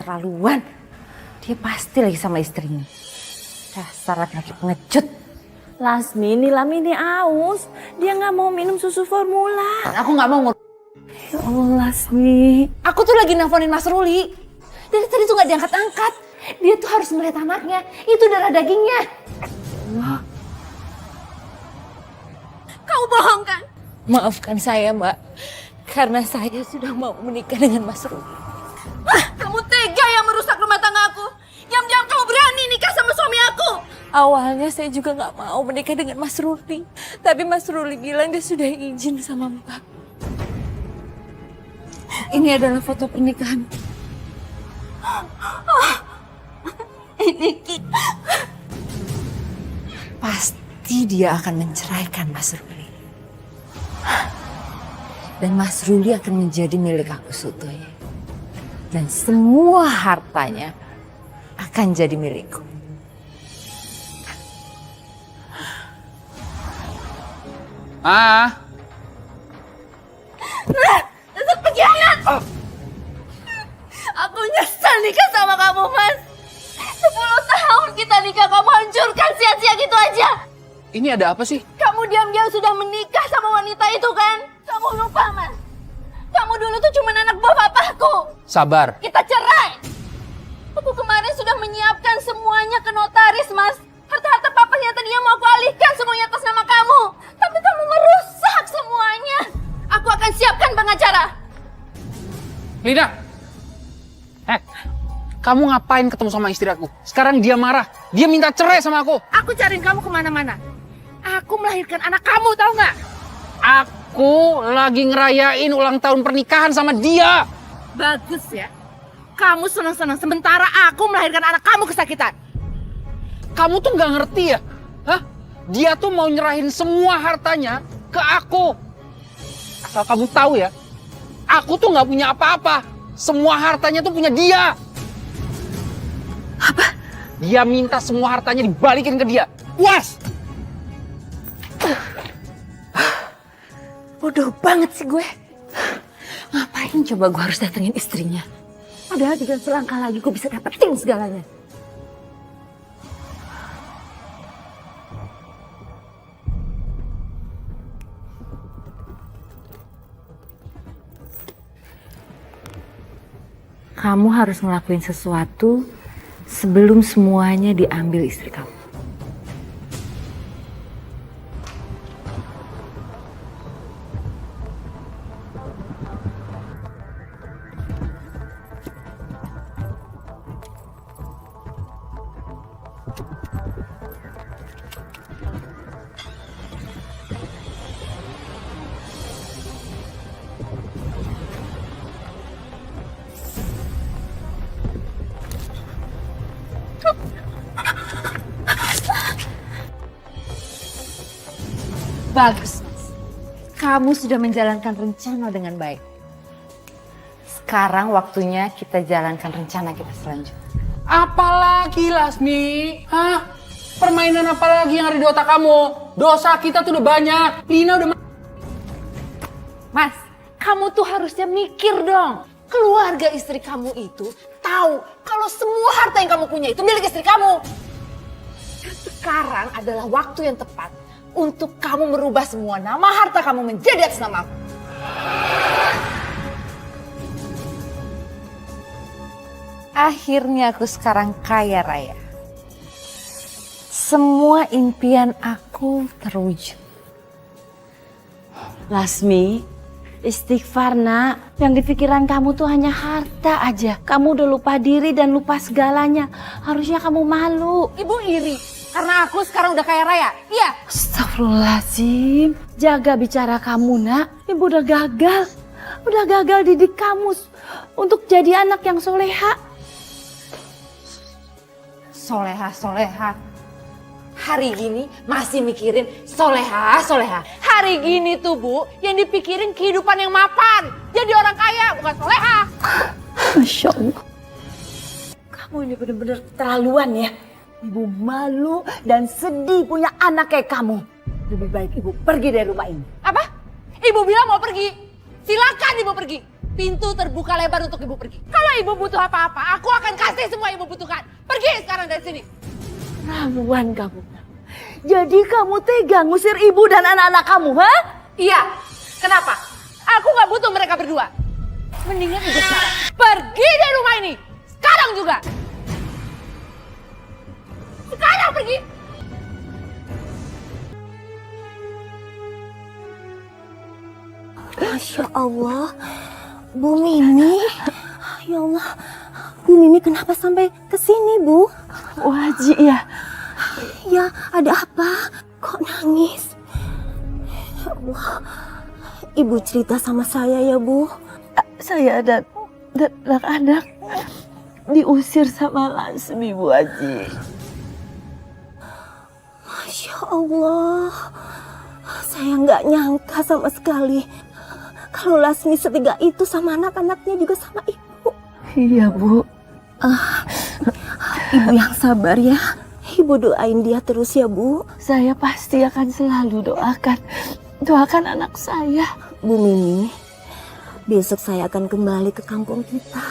keterlaluan. Dia pasti lagi sama istrinya. Dasar laki-laki pengecut. Lasmi, Nilam ini aus. Dia nggak mau minum susu formula. Aku nggak mau Ya Allah, Lasmi. Aku tuh lagi nelfonin Mas Ruli. Dari tadi tuh nggak diangkat-angkat. Dia tuh harus melihat anaknya. Itu darah dagingnya. Allah. Kau bohong kan? Maafkan saya, Mbak. Karena saya sudah mau menikah dengan Mas Ruli. Kamu tega yang merusak rumah tangga aku. Diam-diam kamu berani nikah sama suami aku. Awalnya saya juga nggak mau menikah dengan Mas Ruli. Tapi Mas Ruli bilang dia sudah izin sama Mbak. Ini adalah foto pernikahan. Ini Pasti dia akan menceraikan Mas Ruli. Dan Mas Ruli akan menjadi milik aku seutuhnya. Dan semua hartanya akan jadi milikku. dasar pengkhianat. Aku nyesel nikah sama kamu, Mas. 10 tahun kita nikah, kamu hancurkan sia-sia gitu aja. Ini ada apa sih? Kamu diam-diam sudah menikah sama wanita itu kan? Kamu lupa, Mas. Kamu dulu tuh cuma anak buah papaku. Sabar. Kita cerai. Aku kemarin sudah menyiapkan semuanya ke notaris, Mas. Harta-harta papanya tadinya mau aku alihkan semuanya atas nama kamu. Tapi kamu merusak semuanya. Aku akan siapkan pengacara. Lina. Kamu ngapain ketemu sama istri aku? Sekarang dia marah. Dia minta cerai sama aku. Aku cariin kamu kemana-mana. Aku melahirkan anak kamu, tahu nggak? Aku lagi ngerayain ulang tahun pernikahan sama dia. Bagus ya. Kamu senang-senang sementara aku melahirkan anak kamu kesakitan. Kamu tuh nggak ngerti ya? Hah? Dia tuh mau nyerahin semua hartanya ke aku. Asal kamu tahu ya, aku tuh nggak punya apa-apa. Semua hartanya tuh punya dia. Apa? Dia minta semua hartanya dibalikin ke dia. Puas! Bodoh banget sih gue. Ngapain coba gue harus datengin istrinya? Padahal tinggal selangkah lagi gue bisa dapetin segalanya. Kamu harus ngelakuin sesuatu sebelum semuanya diambil istri kamu. Bagus, Mas. Kamu sudah menjalankan rencana dengan baik. Sekarang waktunya kita jalankan rencana kita selanjutnya. Apalagi Lasmi? Hah? Permainan apa lagi yang ada di otak kamu? Dosa kita tuh udah banyak. Lina udah... Mas, kamu tuh harusnya mikir dong. Keluarga istri kamu itu tahu kalau semua harta yang kamu punya itu milik istri kamu. Sekarang adalah waktu yang tepat untuk kamu merubah semua nama harta kamu menjadi atas nama aku. Akhirnya aku sekarang kaya raya. Semua impian aku terwujud. Lasmi, istighfar nak. Yang di pikiran kamu tuh hanya harta aja. Kamu udah lupa diri dan lupa segalanya. Harusnya kamu malu. Ibu iri karena aku sekarang udah kaya raya. Iya. Astagfirullahaladzim. Jaga bicara kamu nak. Ibu udah gagal. Udah gagal didik kamu untuk jadi anak yang soleha. Soleha. Hari gini masih mikirin soleha. Hari gini tuh Bu, yang dipikirin kehidupan yang mapan. Jadi orang kaya, bukan soleha. Masya Allah. Kamu ini benar-benar keterlaluan ya. Ibu malu dan sedih punya anak kayak kamu. Lebih baik ibu pergi dari rumah ini. Apa? Ibu bilang mau pergi. Silakan ibu pergi. Pintu terbuka lebar untuk ibu pergi. Kalau ibu butuh apa-apa, aku akan kasih semua ibu butuhkan. Pergi sekarang dari sini. Keterlaluan kamu. Jadi kamu tega ngusir ibu dan anak-anak kamu, ha? Iya, kenapa? Aku gak butuh mereka berdua. Mendingan ibu sekarang pergi dari rumah ini. Sekarang juga. Sekarang pergi. Masya Allah, Bu Mimi. Ya Allah, Bu Mimi kenapa sampai ke sini, Bu? Wajib ya. Ya, ada apa? Kok nangis? Ya Allah, Ibu cerita sama saya ya, Bu. Saya dan anak-anak diusir sama Lasmi, Bu Haji. Masya Allah, saya nggak nyangka sama sekali kalau Lasmi setiga itu sama anak-anaknya juga sama Ibu. Iya, Bu. Ibu yang sabar ya. Ibu doain dia terus ya, Bu. Saya pasti akan selalu doakan anak saya. Bu Mimi, besok saya akan kembali ke kampung kita.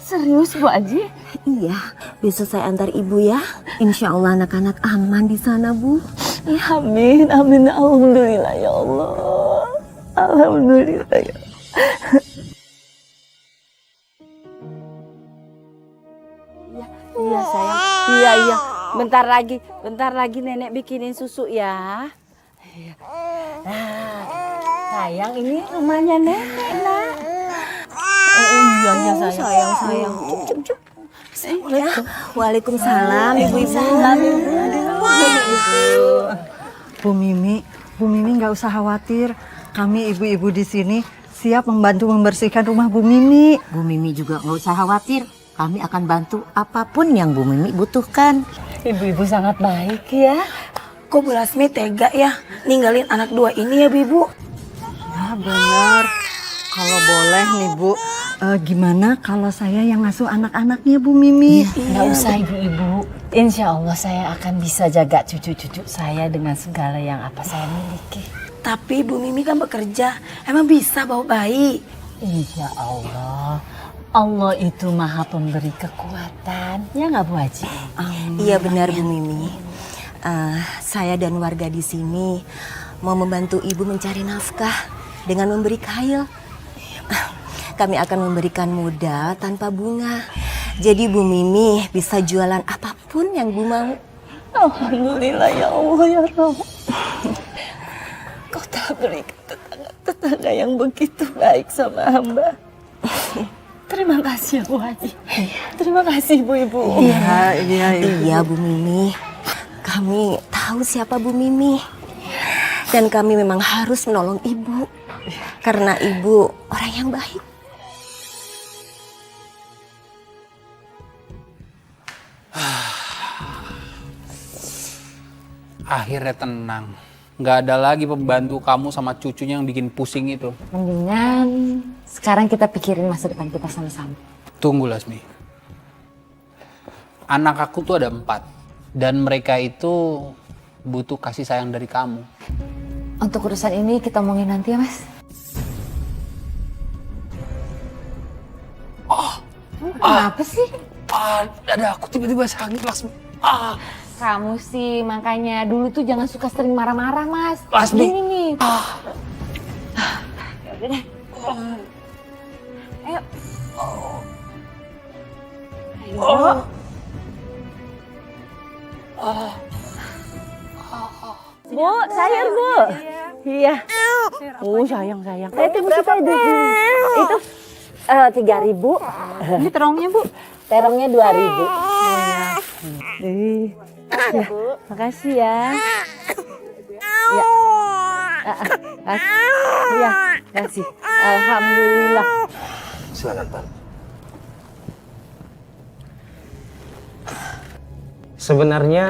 Serius, Bu Haji? Iya, besok saya antar Ibu ya. Insya Allah anak-anak aman di sana, Bu. Ya, amin, amin. Alhamdulillah ya Allah. Alhamdulillah ya. Iya sayang, iya. Bentar lagi nenek bikinin susu ya. Iya. Nah, sayang ini rumahnya nenek lah. Oh iya sayang. Cuk. Ya. Waalaikumsalam, Ibu-ibu. Bu Mimi nggak usah khawatir. Kami ibu-ibu di sini siap membantu membersihkan rumah Bu Mimi. Bu Mimi juga nggak usah khawatir. Kami akan bantu apapun yang Bu Mimi butuhkan. Ibu-ibu sangat baik ya. Kok Bu Lasmi tega ya ninggalin anak dua ini ya, Ibu? Ya benar. Kalau boleh nih Bu, gimana kalau saya yang ngasuh anak-anaknya Bu Mimi? Nggak usah ibu-ibu. Insya Allah saya akan bisa jaga cucu-cucu saya dengan segala yang apa saya miliki. Tapi Bu Mimi kan bekerja, emang bisa bawa bayi? Insya Allah. Allah itu maha pemberi kekuatan. Ya nggak Bu Haji? Iya benar, Bu Mimi. Saya dan warga di sini mau membantu Ibu mencari nafkah dengan memberi kail. Kami akan memberikan modal tanpa bunga. Jadi Bu Mimi bisa jualan apapun yang Bu mau. Alhamdulillah ya Allah ya Rabb. Kau telah berikan tetangga yang begitu baik sama hamba. Terima kasih ya Bu Haji. Terima kasih Bu Ibu. Iya Bu Mimi. Kami tahu siapa Bu Mimi. Dan kami memang harus menolong Ibu. Karena Ibu orang yang baik. Akhirnya tenang. Nggak ada lagi pembantu kamu sama cucunya yang bikin pusing itu. Mendingan sekarang kita pikirin masa depan kita sama-sama. Tunggu Lasmi. Anak aku tuh ada 4. Dan mereka itu butuh kasih sayang dari kamu. Untuk urusan ini kita omongin nanti ya Mas. Apa sih? Dada aku tiba-tiba sakit Lasmi. Kamu sih makanya dulu tuh jangan suka sering marah-marah Mas. Lasmi. Ini nih. Yaudah deh. Ayo. Ayo. Bu, sayang Bu. Iya. Oh sayang. Itu musik aja. Itu 3.000. Ini terongnya Bu. Terongnya 2.000. Ya, makasih ya. Ya, kasih. Alhamdulillah. Silakan Pak. Sebenarnya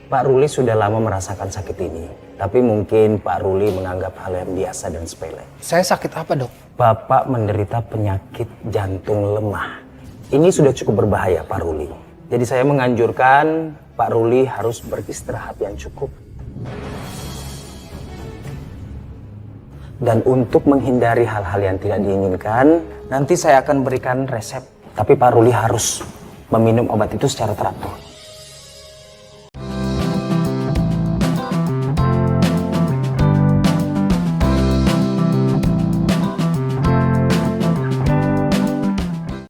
Pak Ruli sudah lama merasakan sakit ini. Tapi mungkin Pak Ruli menganggap hal yang biasa dan sepele. Saya sakit apa dok? Bapak menderita penyakit jantung lemah. Ini sudah cukup berbahaya Pak Ruli. Jadi saya menganjurkan Pak Ruli harus beristirahat yang cukup. Dan untuk menghindari hal-hal yang tidak diinginkan, nanti saya akan berikan resep. Tapi Pak Ruli harus meminum obat itu secara teratur.